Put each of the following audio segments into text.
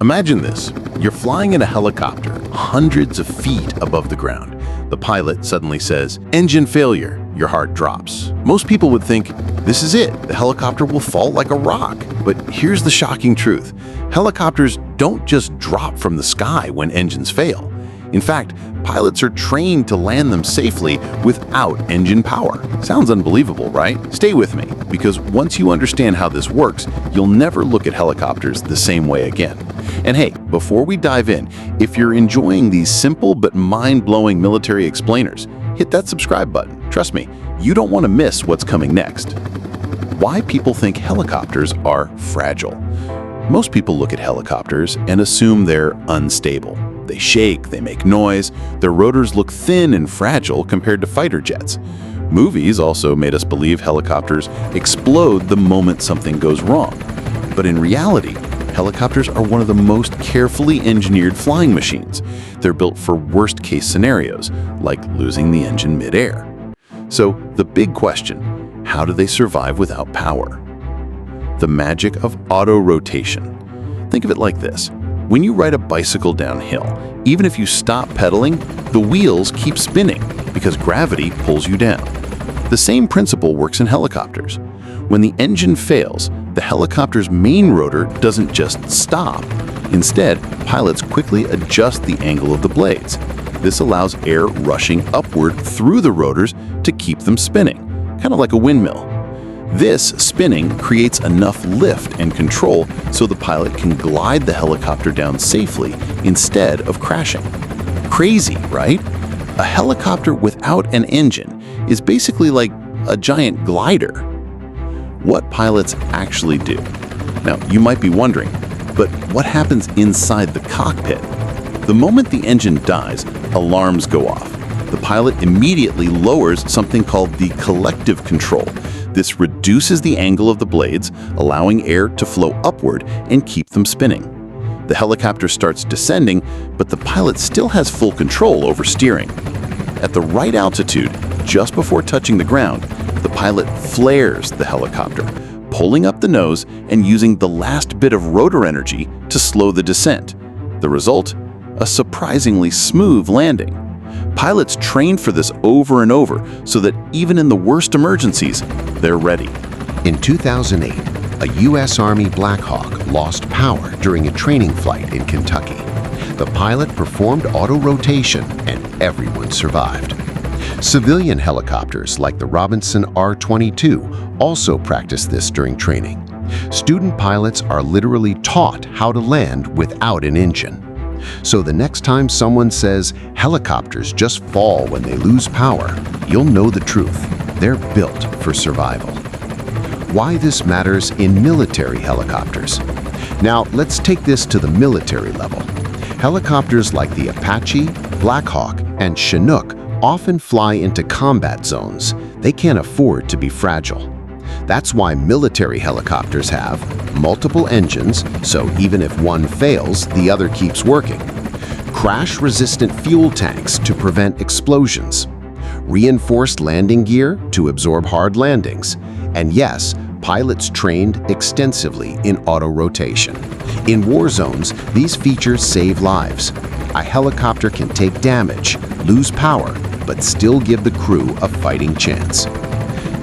Imagine this. You're flying in a helicopter hundreds of feet above the ground. The pilot suddenly says, "Engine failure." Your heart drops. Most people would think, this is it. The helicopter will fall like a rock. But here's the shocking truth. Helicopters don't just drop from the sky when engines fail. In fact, pilots are trained to land them safely without engine power. Sounds unbelievable, right? Stay with me, because once you understand how this works, you'll never look at helicopters the same way again. And hey, before we dive in, if you're enjoying these simple but mind-blowing military explainers, hit that subscribe button. Trust me, you don't want to miss what's coming next. Why people think helicopters are fragile. Most people look at helicopters and assume they're unstable. They shake, they make noise, their rotors look thin and fragile compared to fighter jets. Movies also made us believe helicopters explode the moment something goes wrong. But in reality, helicopters are one of the most carefully engineered flying machines. They're built for worst-case scenarios, like losing the engine mid-air. So the big question, how do they survive without power? The magic of auto-rotation. Think of it like this. When you ride a bicycle downhill, even if you stop pedaling, the wheels keep spinning because gravity pulls you down. The same principle works in helicopters. When the engine fails, the helicopter's main rotor doesn't just stop. Instead, pilots quickly adjust the angle of the blades. This allows air rushing upward through the rotors to keep them spinning, kind of like a windmill. This spinning creates enough lift and control so the pilot can glide the helicopter down safely instead of crashing. Crazy, right? A helicopter without an engine is basically like a giant glider. What pilots actually do? Now, you might be wondering, but what happens inside the cockpit? The moment the engine dies, alarms go off. The pilot immediately lowers something called the collective control. This reduces the angle of the blades, allowing air to flow upward and keep them spinning. The helicopter starts descending, but the pilot still has full control over steering. At the right altitude, just before touching the ground, the pilot flares the helicopter, pulling up the nose and using the last bit of rotor energy to slow the descent. The result? A surprisingly smooth landing. Pilots train for this over and over so that even in the worst emergencies, they're ready. In 2008, a U.S. Army Black Hawk lost power during a training flight in Kentucky. The pilot performed auto-rotation and everyone survived. Civilian helicopters like the Robinson R-22 also practice this during training. Student pilots are literally taught how to land without an engine. So the next time someone says helicopters just fall when they lose power, you'll know the truth. They're built for survival. Why this matters in military helicopters. Now, let's take this to the military level. Helicopters like the Apache, Black Hawk, and Chinook often fly into combat zones. They can't afford to be fragile. That's why military helicopters have multiple engines, so even if one fails, the other keeps working. Crash-resistant fuel tanks to prevent explosions. Reinforced landing gear to absorb hard landings. And yes, pilots trained extensively in auto-rotation. In war zones, these features save lives. A helicopter can take damage, lose power, but still give the crew a fighting chance.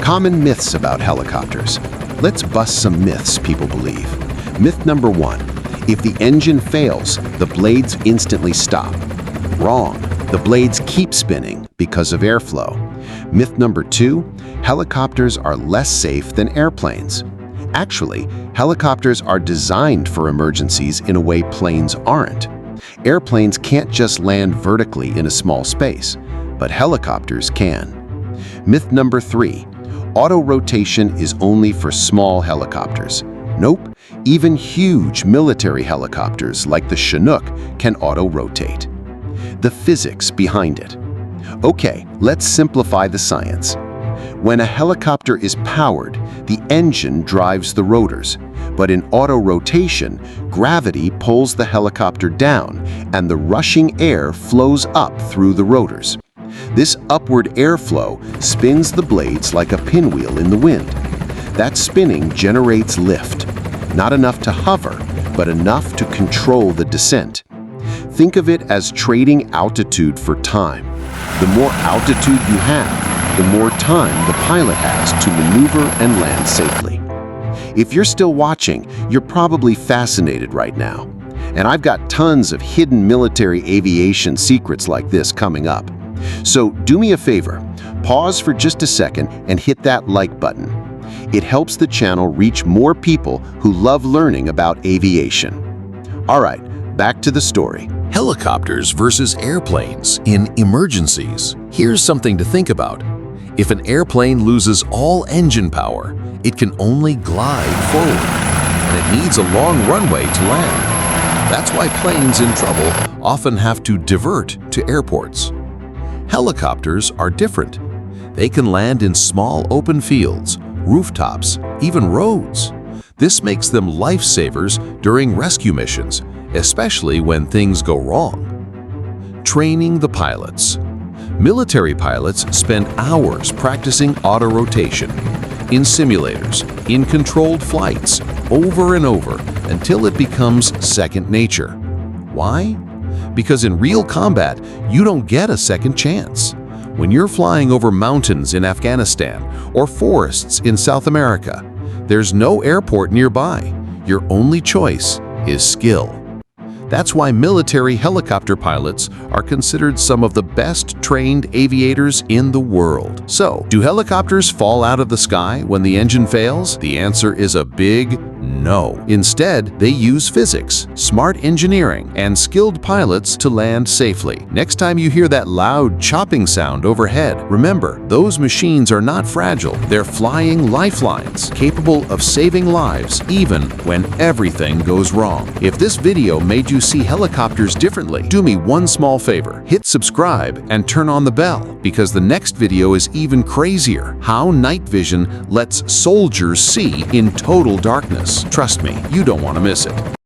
Common myths about helicopters. Let's bust some myths people believe. Myth number 1. If the engine fails, the blades instantly stop. Wrong. The blades keep spinning because of airflow. Myth number 2. Helicopters are less safe than airplanes. Actually, helicopters are designed for emergencies in a way planes aren't. Airplanes can't just land vertically in a small space, but helicopters can. Myth number 3. Auto-rotation is only for small helicopters. Nope, even huge military helicopters like the Chinook can auto-rotate. The physics behind it. Okay, let's simplify the science. When a helicopter is powered, the engine drives the rotors, but in auto-rotation, gravity pulls the helicopter down and the rushing air flows up through the rotors. This upward airflow spins the blades like a pinwheel in the wind. That spinning generates lift, not enough to hover, but enough to control the descent. Think of it as trading altitude for time. The more altitude you have, the more time the pilot has to maneuver and land safely. If you're still watching, you're probably fascinated right now. And I've got tons of hidden military aviation secrets like this coming up. So do me a favor, pause for just a second and hit that like button. It helps the channel reach more people who love learning about aviation. All right, back to the story. Helicopters versus airplanes in emergencies. Here's something to think about. If an airplane loses all engine power, it can only glide forward, and it needs a long runway to land. That's why planes in trouble often have to divert to airports. Helicopters are different. They can land in small open fields, rooftops, even roads. This makes them lifesavers during rescue missions, especially when things go wrong. Training the pilots. Military pilots spend hours practicing autorotation in simulators, in controlled flights, over and over until it becomes second nature. Why? Because in real combat, you don't get a second chance. When you're flying over mountains in Afghanistan or forests in South America, there's no airport nearby. Your only choice is skill. That's why military helicopter pilots are considered some of the best trained aviators in the world. So, do helicopters fall out of the sky when the engine fails? The answer is a big no. Instead, they use physics, smart engineering, and skilled pilots to land safely. Next time you hear that loud chopping sound overhead, remember, those machines are not fragile. They're flying lifelines, capable of saving lives even when everything goes wrong. If this video made you see helicopters differently, do me one small favor. Hit subscribe and turn on the bell, because the next video is even crazier. How night vision lets soldiers see in total darkness. Trust me, you don't want to miss it.